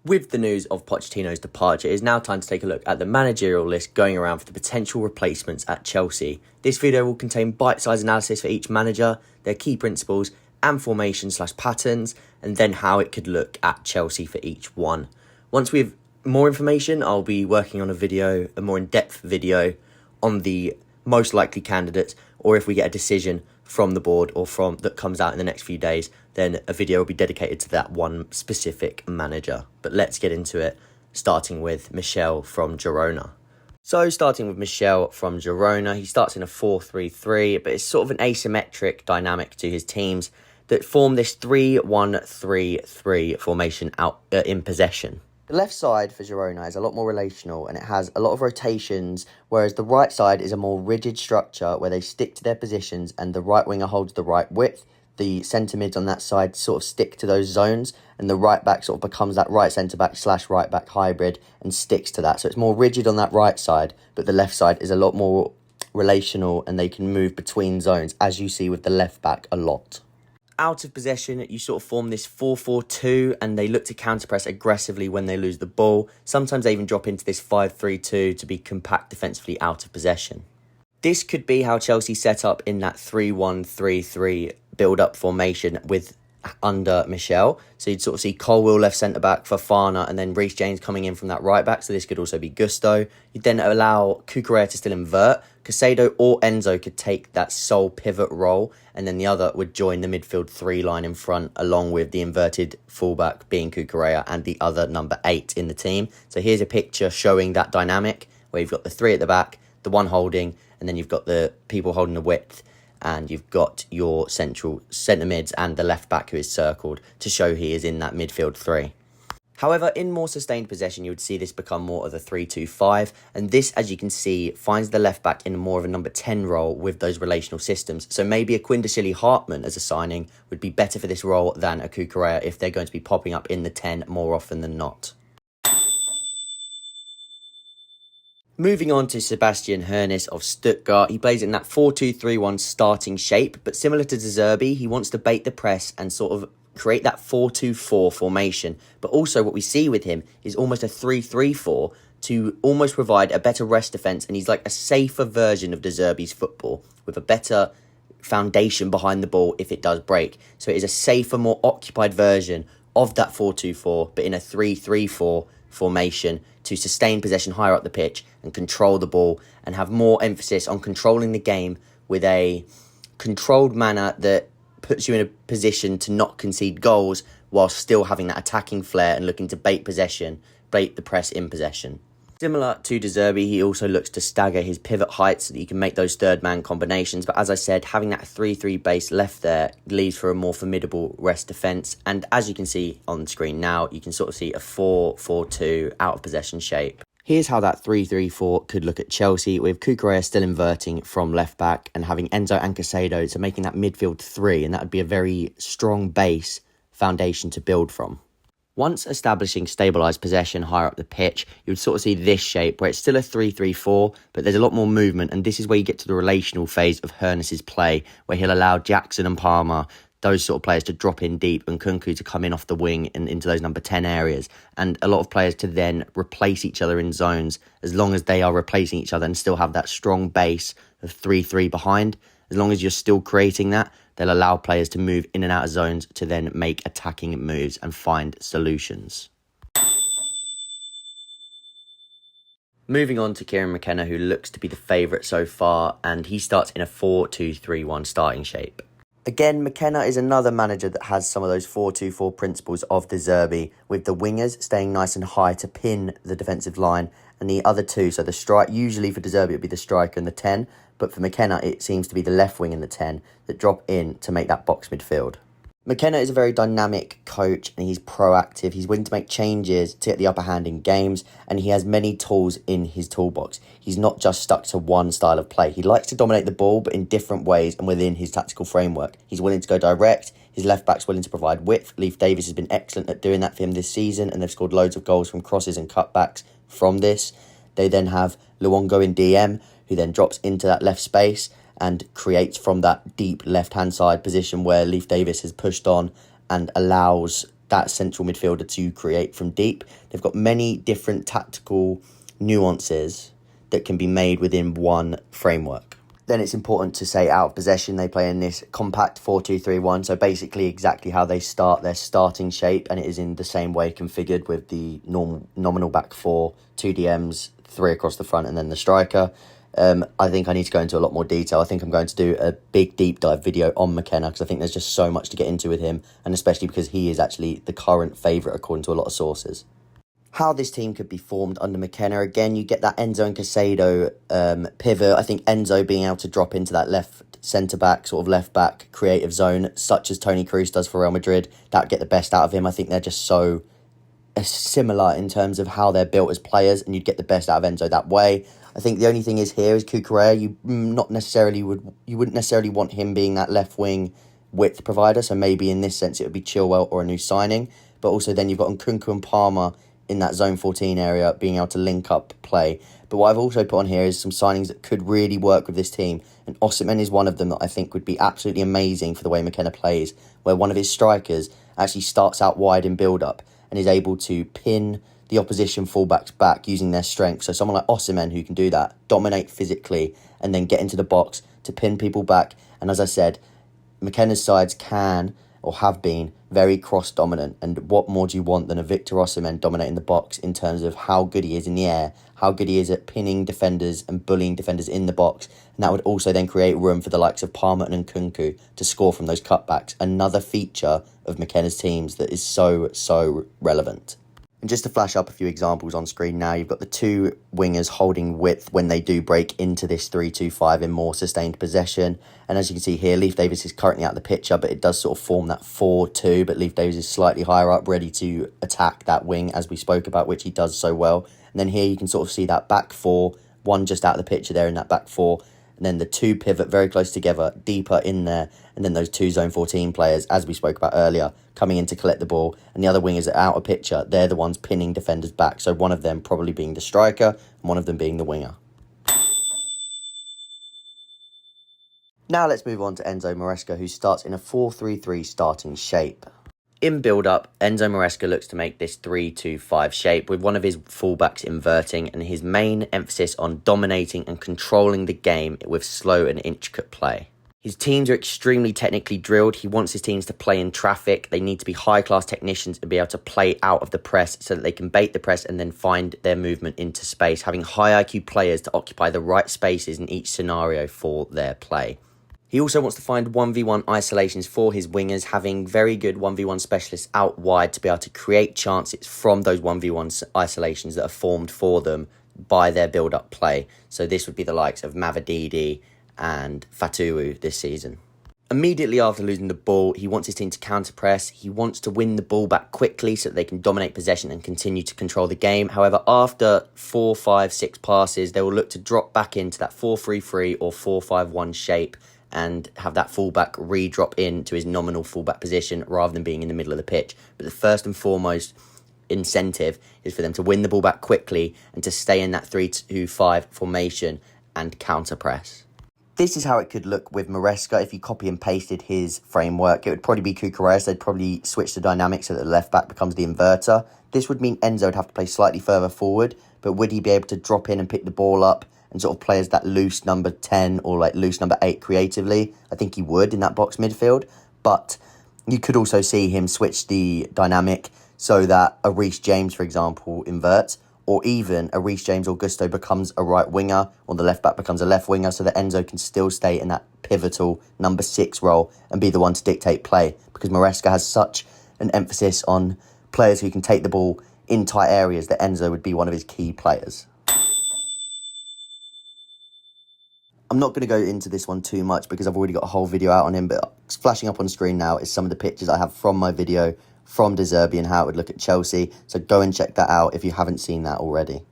With the news of Pochettino's departure, it is now time to take a look at the managerial list going around for the potential replacements at Chelsea. This video will contain bite-sized analysis for each manager, their key principles and formation/patterns, and then how it could look at Chelsea for each one. Once we have more information, I'll be working on a more in-depth video on the most likely candidates, or if we get a decision from the board or that comes out in the next few days, then a video will be dedicated to that one specific manager. But let's get into it, starting with Michel from Girona. So starting with Michel from Girona, he starts in a 4-3-3, but it's sort of an asymmetric dynamic to his teams that form this 3-1-3-3 formation out in possession. The left side for Girona is a lot more relational and it has a lot of rotations, whereas the right side is a more rigid structure where they stick to their positions and the right winger holds the right width. The centre mids on that side sort of stick to those zones and the right back sort of becomes that right centre back / right back hybrid and sticks to that. So it's more rigid on that right side, but the left side is a lot more relational and they can move between zones, as you see with the left back a lot. Out of possession, you sort of form this 4-4-2 and they look to counter-press aggressively when they lose the ball. Sometimes they even drop into this 5-3-2 to be compact defensively out of possession. This could be how Chelsea set up in that 3-1-3-3 build-up formation under Michel. So you'd sort of see Colwill left centre-back, Fofana, and then Reece James coming in from that right-back. So this could also be Gusto. You'd then allow Cucurella to still invert. Casado or Enzo could take that sole pivot role, and then the other would join the midfield 3 line in front, along with the inverted fullback being Cucurella and the other number 8 in the team. So here's a picture showing that dynamic, where you've got the 3 at the back, the 1 holding, and then you've got the people holding the width, and you've got your central centre mids and the left back who is circled to show he is in that midfield 3. However, in more sustained possession, you would see this become more of a 3-2-5. And this, as you can see, finds the left back in more of a number 10 role with those relational systems. So maybe a Quindasili Hartman as a signing would be better for this role than a Cucurella if they're going to be popping up in the 10 more often than not. Moving on to Sebastian Hoeness of Stuttgart, he plays in that 4-2-3-1 starting shape, but similar to De Zerbi, he wants to bait the press and sort of create that 4-2-4 formation. But also what we see with him is almost a 3-3-4 to almost provide a better rest defence, and he's like a safer version of De Zerbi's football with a better foundation behind the ball if it does break. So it is a safer, more occupied version of that 4-2-4, but in a 3-3-4 formation to sustain possession higher up the pitch and control the ball and have more emphasis on controlling the game with a controlled manner that puts you in a position to not concede goals while still having that attacking flair and looking to bait the press in possession. Similar to De Zerbi, he also looks to stagger his pivot heights so that you can make those third man combinations. But as I said, having that 3-3 base left there leaves for a more formidable rest defence. And as you can see on the screen now, you can sort of see a 4-4-2 out of possession shape. Here's how that 3-3-4 could look at Chelsea, with Cucurella still inverting from left back and having Enzo and Casado, so making that midfield 3, and that would be a very strong base foundation to build from. Once establishing stabilised possession higher up the pitch, you would sort of see this shape where it's still a 3-3-4, but there's a lot more movement, and this is where you get to the relational phase of Hoeness' play, where he'll allow Jackson and Palmer, those sort of players, to drop in deep and Kunku to come in off the wing and into those number 10 areas, and a lot of players to then replace each other in zones as long as they are replacing each other and still have that strong base of 3-3 behind. As long as you're still creating that, they'll allow players to move in and out of zones to then make attacking moves and find solutions. Moving on to Kieran McKenna, who looks to be the favourite so far, and he starts in a 4-2-3-1 starting shape. Again, McKenna is another manager that has some of those 4-2-4 principles of De Zerbi, with the wingers staying nice and high to pin the defensive line, and the other two, so the strike, usually for De Zerbi it would be the striker and the 10, but for McKenna it seems to be the left wing and the 10 that drop in to make that box midfield. McKenna is a very dynamic coach and he's proactive. He's willing to make changes to get the upper hand in games, and he has many tools in his toolbox. He's not just stuck to one style of play. He likes to dominate the ball, but in different ways and within his tactical framework. He's willing to go direct. His left back's willing to provide width. Leif Davis has been excellent at doing that for him this season, and they've scored loads of goals from crosses and cutbacks from this. They then have Luongo in DM, who then drops into that left space and creates from that deep left-hand side position where Leif Davis has pushed on and allows that central midfielder to create from deep. They've got many different tactical nuances that can be made within one framework. Then it's important to say out of possession, they play in this compact 4-2-3-1. So basically exactly how they start their starting shape, and it is in the same way configured with the nominal back four, 2 DMs, 3 across the front, and then the striker. I think I need to go into a lot more detail. I think I'm going to do a big deep dive video on McKenna because I think there's just so much to get into with him, and especially because he is actually the current favourite according to a lot of sources. How this team could be formed under McKenna, again, you get that Enzo and Caicedo pivot. I think Enzo being able to drop into that left centre-back, sort of left-back creative zone, such as Toni Kroos does for Real Madrid, that would get the best out of him. I think they're just so similar in terms of how they're built as players, and you'd get the best out of Enzo that way. I think the only thing is here is Cucurella. You wouldn't necessarily want him being that left wing width provider. So maybe in this sense it would be Chilwell or a new signing. But also then you've got Nkunku and Palmer in that zone 14 area being able to link up play. But what I've also put on here is some signings that could really work with this team. And Osimhen is one of them that I think would be absolutely amazing for the way McKenna plays, where one of his strikers actually starts out wide in build-up and is able to pin the opposition fullbacks back using their strength. So someone like Osimhen who can do that, dominate physically, and then get into the box to pin people back. And as I said, McKenna's sides can or have been very cross-dominant. And what more do you want than a Victor Osimhen dominating the box in terms of how good he is in the air, how good he is at pinning defenders and bullying defenders in the box. And that would also then create room for the likes of Palmer and Nkunku to score from those cutbacks. Another feature of McKenna's teams that is so relevant. And just to flash up a few examples on screen now, you've got the 2 wingers holding width when they do break into this 3-2-5 in more sustained possession. And as you can see here, Leif Davis is currently out of the picture, but it does sort of form that 4-2. But Leif Davis is slightly higher up, ready to attack that wing, as we spoke about, which he does so well. And then here you can sort of see that back 4, one just out of the picture there in that back 4. And then the 2 pivot very close together, deeper in there. And then those 2 zone 14 players, as we spoke about earlier, coming in to collect the ball. And the other wingers are out of picture. They're the ones pinning defenders back. So one of them probably being the striker and one of them being the winger. Now let's move on to Enzo Maresca, who starts in a 4-3-3 starting shape. In build-up, Enzo Maresca looks to make this 3-2-5 shape with one of his fullbacks inverting and his main emphasis on dominating and controlling the game with slow and intricate play. His teams are extremely technically drilled. He wants his teams to play in traffic. They need to be high-class technicians and be able to play out of the press so that they can bait the press and then find their movement into space, having high IQ players to occupy the right spaces in each scenario for their play. He also wants to find 1v1 isolations for his wingers, having very good 1v1 specialists out wide to be able to create chances from those 1v1 isolations that are formed for them by their build-up play. So this would be the likes of Mavididi and Fatowu this season. Immediately after losing the ball, he wants his team to counter-press. He wants to win the ball back quickly so that they can dominate possession and continue to control the game. However, after 4, 5, 6 passes, they will look to drop back into that 4-3-3 or 4-5-1 shape and have that fullback re-drop into his nominal fullback position rather than being in the middle of the pitch. But the first and foremost incentive is for them to win the ball back quickly and to stay in that 3-2-5 formation and counter-press. This is how it could look with Maresca if you copy and pasted his framework. It would probably be Cucurella, so they'd probably switch the dynamics so that the left-back becomes the inverter. This would mean Enzo would have to play slightly further forward, but would he be able to drop in and pick the ball up and sort of play as that loose number 10 or like loose number 8 creatively? I think he would in that box midfield. But you could also see him switch the dynamic so that a Reece James, for example, inverts, or even a Reece James or Gusto becomes a right winger, or the left back becomes a left winger, so that Enzo can still stay in that pivotal number 6 role and be the one to dictate play. Because Maresca has such an emphasis on players who can take the ball in tight areas that Enzo would be one of his key players. I'm not going to go into this one too much because I've already got a whole video out on him, but flashing up on screen now is some of the pictures I have from my video from De Zerbi and how it would look at Chelsea. So go and check that out if you haven't seen that already.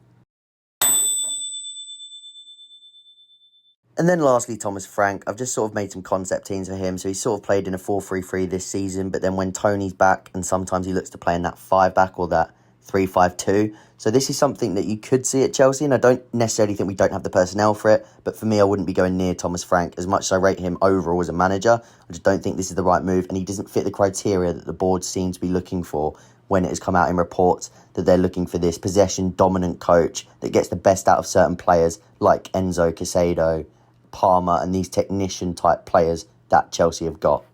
And then lastly, Thomas Frank. I've just sort of made some concept teams for him. So he's sort of played in a 4-3-3 this season, but then when Tony's back and sometimes he looks to play in that 5-back or that 3-5-2. So this is something that you could see at Chelsea, and I don't necessarily think we don't have the personnel for it, but for me, I wouldn't be going near Thomas Frank. As much as I rate him overall as a manager, I just don't think this is the right move, and he doesn't fit the criteria that the board seems to be looking for when it has come out in reports that they're looking for this possession-dominant coach that gets the best out of certain players like Enzo, Caicedo, Palmer, and these technician-type players that Chelsea have got.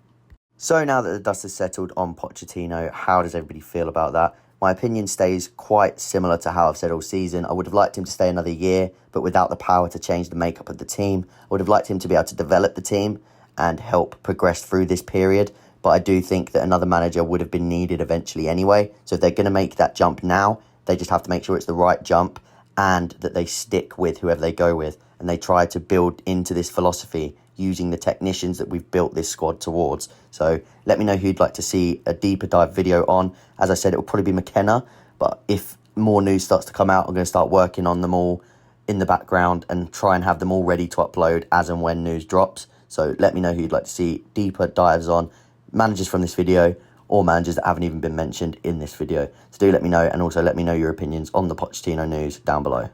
So now that the dust has settled on Pochettino, how does everybody feel about that? My opinion stays quite similar to how I've said all season. I would have liked him to stay another year, but without the power to change the makeup of the team. I would have liked him to be able to develop the team and help progress through this period. But I do think that another manager would have been needed eventually anyway. So if they're going to make that jump now, they just have to make sure it's the right jump and that they stick with whoever they go with. And they try to build into this philosophy using the technicians that we've built this squad towards. So let me know who you'd like to see a deeper dive video on. As I said, it will probably be McKenna, but if more news starts to come out, I'm going to start working on them all in the background and try and have them all ready to upload as and when news drops. So let me know who you'd like to see deeper dives on, managers from this video or managers that haven't even been mentioned in this video. So do let me know, and also let me know your opinions on the Pochettino news down below.